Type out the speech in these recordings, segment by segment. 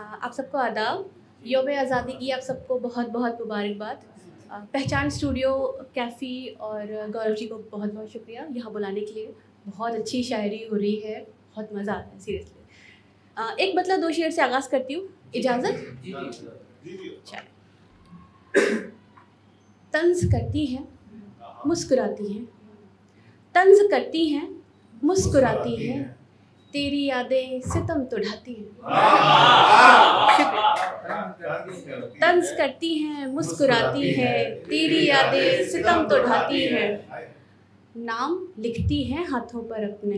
आप सबको आदाब। यौम आज़ादी की आप सबको बहुत बहुत मुबारकबाद। पहचान स्टूडियो कैफ़ी और गौरव जी को बहुत बहुत शुक्रिया यहाँ बुलाने के लिए। बहुत अच्छी शायरी हो रही है, बहुत मज़ा आ रहा है सीरियसली। एक मतलब दो शेर से आगाज़ करती हूँ, इजाज़त? तंज़ करती हैं मुस्कुराती हैं, तंज़ करती हैं मुस्कुराती हैं, तेरी यादें सितम तो ढाती हैं। तंज़ करती हैं मुस्कुराती हैं, तेरी यादें सितम तो ढाती हैं। नाम लिखती हैं हाथों पर अपने,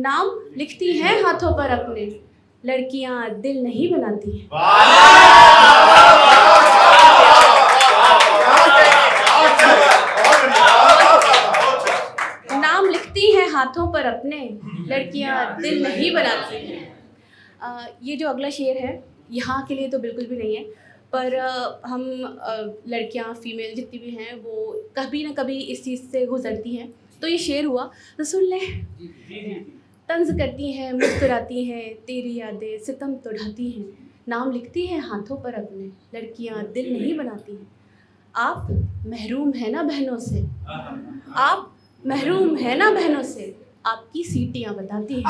नाम लिखती हैं हाथों पर अपने, लड़कियां दिल नहीं बनाती हैं। नाम लिखती हैं हाथों पर अपने, लड़कियां दिल नहीं बनाती हैं। ये जो अगला शेर है यहाँ के लिए तो बिल्कुल भी नहीं है, पर हम लड़कियां फीमेल जितनी भी हैं वो कभी ना कभी इस चीज़ से गुजरती हैं, तो ये शेर हुआ तो सुन लें। तंज़ करती हैं मुस्कुराती हैं, तेरी यादें सितम तो ढाती हैं। नाम लिखती हैं हाथों पर अपने, लड़कियां दिल नहीं बनाती हैं। आप महरूम है ना बहनों से, आप महरूम है ना बहनों से, आपकी सीटियां बताती हैं।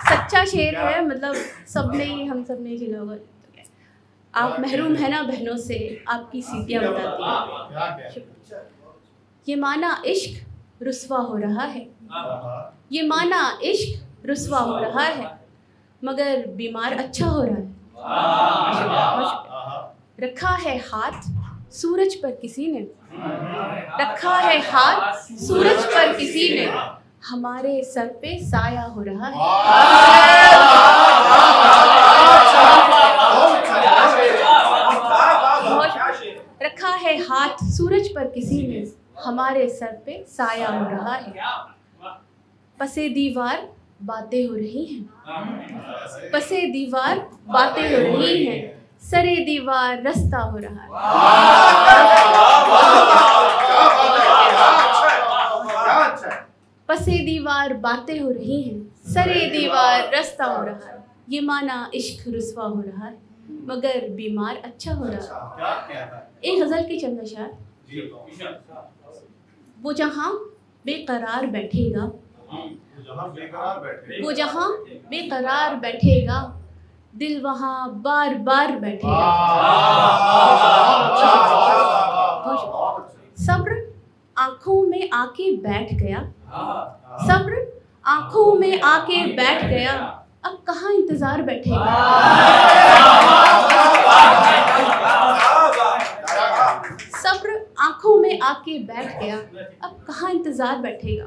सच्चा शेर है, मतलब सबने ही हम सब ने खिला होगा। आप महरूम है ना बहनों से, आपकी सीटियां बताती हैं। ये माना इश्क रुस्वा हो रहा है, ये माना इश्क रुस्वा हो रहा है, मगर बीमार अच्छा हो रहा है। रखा है हाथ सूरज पर किसी ने, रखा है हाथ सूरज पर किसी ने, हमारे सर पे साया हो रहा है। रखा है हाथ सूरज पर किसी ने, हमारे सर पे साया हो रहा है। पसे दीवार बातें हो रही हैं, पसे दीवार बातें हो रही हैं, सरे दीवार रास्ता हो रहा है। पसे दीवार बातें हो रही हैं, सरे दीवार रास्ता हो रहा है। ये माना इश्क रुस्वा हो रहा है, मगर बीमार अच्छा हो रहा है। एक गज़ल की चंद अशार। वो जहाँ बेकरार बैठेगा, वो जहाँ बेकरार बैठेगा, दिल वहाँ बार बार बैठेगा। सब्र आँखों में आके बैठ गया, सब्र आँखों में आके बैठ गया, अब कहाँ इंतजार बैठेगा। सब्र आँखों में आके बैठ गया, अब कहाँ इंतजार बैठेगा।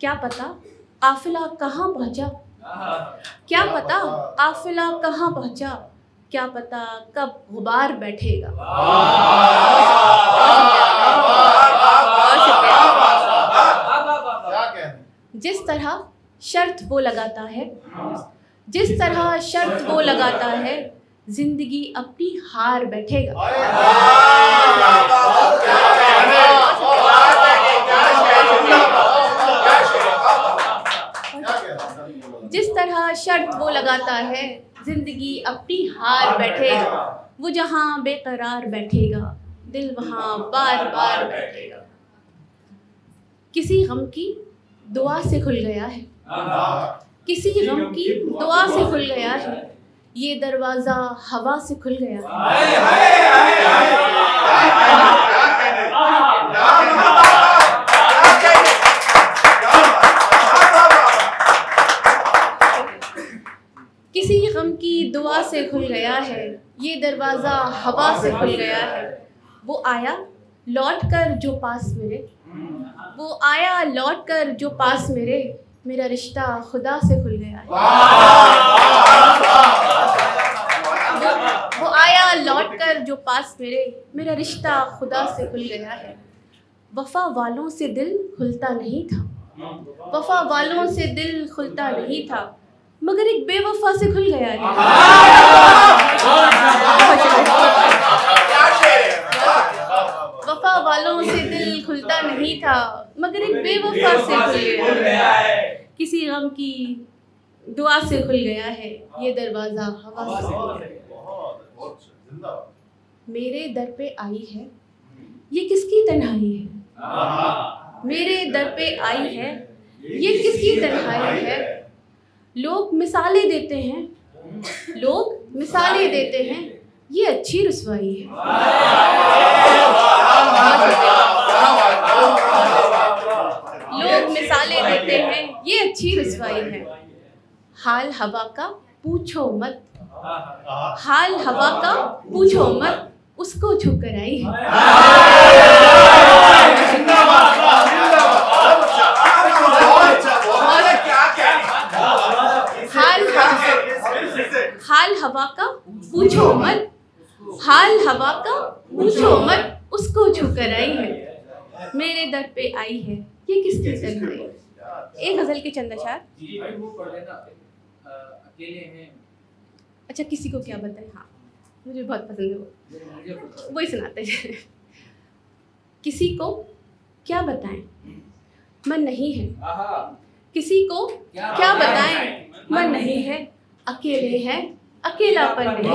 क्या पता काफिला कहाँ पहुँचा, क्या पता काफिला कहाँ पहुँचा, क्या पता कब गुबार बैठेगा। जिस तरह शर्त वो लगाता है, जिस तरह शर्त वो लगाता है, जिंदगी अपनी हार बैठेगा। जिस तरह शर्त वो लगाता है, जिंदगी अपनी हार बैठेगा। वो जहाँ बेकरार बैठेगा, दिल वहाँ बार बार बैठेगा। किसी गम की दुआ से खुल गया है, किसी गम की दुआ से खुल गया है, ये दरवाजा हवा से खुल गया है। किसी गम की दुआ से खुल गया है, ये दरवाजा हवा से खुल गया है। वो आया लौट कर जो पास मेरे, वो आया लौट कर जो पास मेरे, मेरा रिश्ता खुदा से खुल गया है। वो आया लौट कर जो पास मेरे, मेरा रिश्ता खुदा से खुल गया है। वफा वालों से दिल खुलता नहीं था, वफा वालों से दिल खुलता नहीं था, मगर एक बेवफा से खुल गया है। वफा वालों से दिल खुलता नहीं था, मगर एक बेवफा से खुल गया है। किसी गम की दुआ से खुल गया है ये दरवाजा हवा से। मेरे दर पे आई है ये किसकी तन्हाई है, मेरे दर पे आई है ये किसकी तन्हाई है। लोग मिसालें देते हैं, लोग मिसालें देते हैं, ये अच्छी रुसवाई है। लोग मिसालें देते हैं, ये अच्छी रुसवाई है। हाल हवा का पूछो मत, हाल हवा का पूछो मत, उसको छूकर आई है। हाल हवा का पूछो मत, हाल हवा का पूछो मत, उसको छूकर आई है। मेरे दर पे आई है ये किसकी तन्हाई है। एक गजल के चंद अशार। अच्छा, किसी को क्या बताएं। हाँ, मुझे बहुत पसंद है वो, वही सुनाते हैं। किसी को क्या बताएं मन नहीं है, किसी को क्या बताएं मन नहीं है, अकेले हैं अकेलापन नहीं है।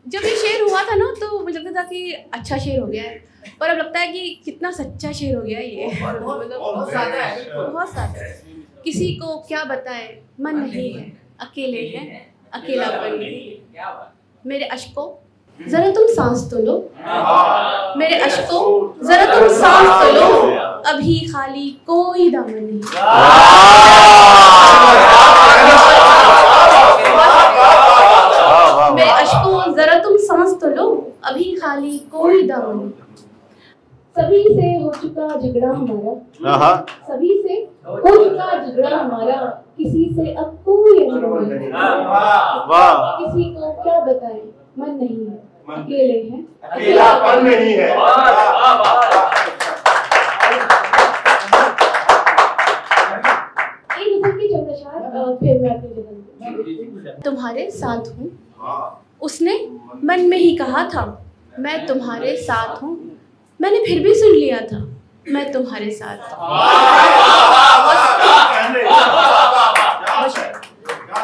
जब ये शेर हुआ था ना तो मुझे लगता था कि अच्छा शेर हो गया है, पर अब लगता है कि कितना सच्चा शेर हो गया ये। मतलब बहुत सादा है, बहुत सादा है। किसी को क्या बताए मन नहीं है, अकेले हैं अकेलापन नहीं है। मेरे अश्कों जरा तुम सांस तो लो, मेरे अश्कों जरा तुम सांस तो लो, अभी खाली कोई दामन नहीं। मेरे अश्कों जरा तुम सांस तो लो, अभी खाली कोई दामन नहीं। सभी से हो चुका झगड़ा हमारा, सभी से हो चुका झगड़ा हमारा, किसी से अब कोई अनबन नहीं। किसी को क्या बताएं मन नहीं है, अकेले हैं अकेलापन नहीं है। एक गजल की चंद अशार, फिर मैं अपनी जगह। तुम्हारे साथ हूँ, उसने मन में ही कहा था मैं तुम्हारे साथ हूँ, मैंने फिर भी सुन लिया था मैं तुम्हारे साथ हूँ।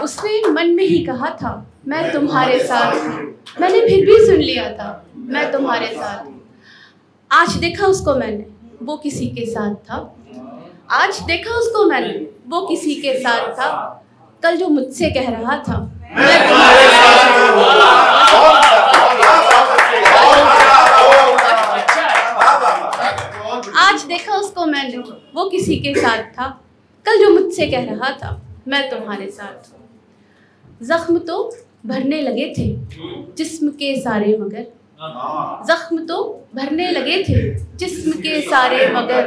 उसने मन में ही कहा था मैं तुम्हारे साथ हूँ, मैंने फिर भी सुन लिया था मैं तुम्हारे साथ हूँ। आज देखा उसको मैंने वो किसी के साथ था, आज देखा उसको मैंने वो किसी के साथ था, कल जो मुझसे कह रहा था मैं तुम्हारे साथ हूँ। आज देखा उसको मैंने वो किसी के साथ था, कल जो मुझसे कह रहा था मैं तुम्हारे साथ हूँ। जख्म तो भरने लगे थे जिस्म के सारे मगर, जख्म तो भरने लगे थे जिस्म के सारे मगर,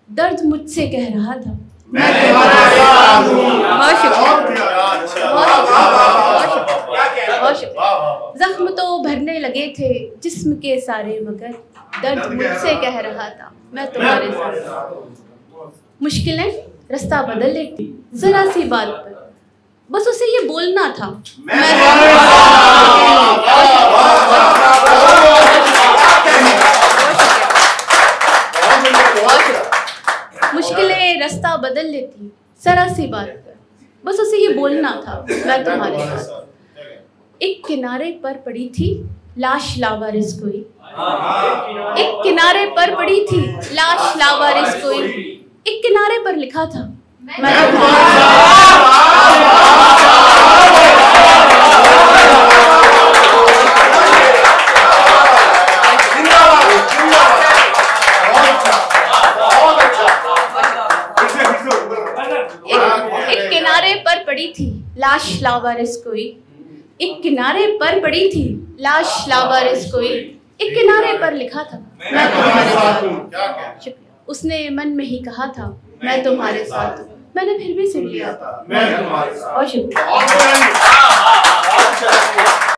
दर्द मुझसे कह रहा था मैं तुम्हारे साथ हूँ। बहुत शुक्रिया। जख्म तो भरने लगे थे जिस्म के सारे मगर, दर्द मुझसे कह रहा था मैं तुम्हारे साथ। मुश्किलें रास्ता बदल लेती जरा सी बात पर, बस उसे ये बोलना था मुश्किलें रास्ता बदल लेती जरा सी बात पर, बस उसे ये बोलना था मैं तुम्हारे साथ। एक किनारे पर पड़ी थी लाश लावारिस कोई, एक किनारे पर पड़ी थी लाश लावारिस कोई, एक किनारे पर लिखा था मैं एक किनारे पर पड़ी थी लाश लावारिस कोई, एक किनारे पर पड़ी थी लाश लावारिस कोई, एक किनारे पर लिखा था मैं तुम्हारे साथ हूँ। उसने मन में ही कहा था मैं तुम्हारे साथ हूँ। मैंने फिर भी सुन लिया। मैं तुम्हारे साथ। बहुत शुक्रिया।